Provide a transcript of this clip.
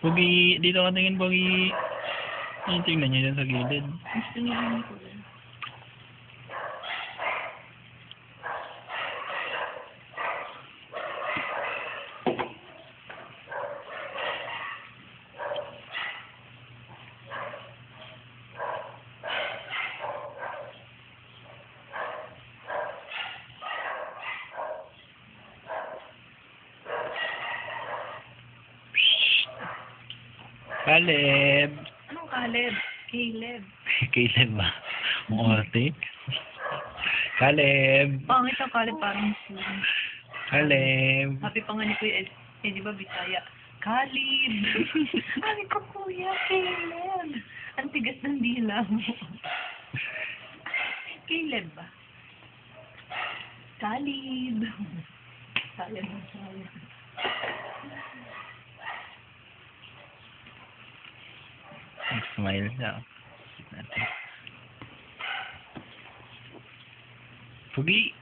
Pogi, dito ka tingin, Pogi. Ay, tingnan niyo dyan sa gilid. Gusto niyo rin ko. Caleb. Anong Caleb? Caleb. Caleb ba? Muarte. Caleb. Pangit ang Caleb, parang Muslim. Caleb. Happy pa nga ni Kuya Ed. Eh, di ba, Bisaya? Caleb! Ay ko, Kuya, Caleb! Ang tigas ng dila mo. Caleb ba? Caleb! Sayang na sayang. Smile siya. Pogi.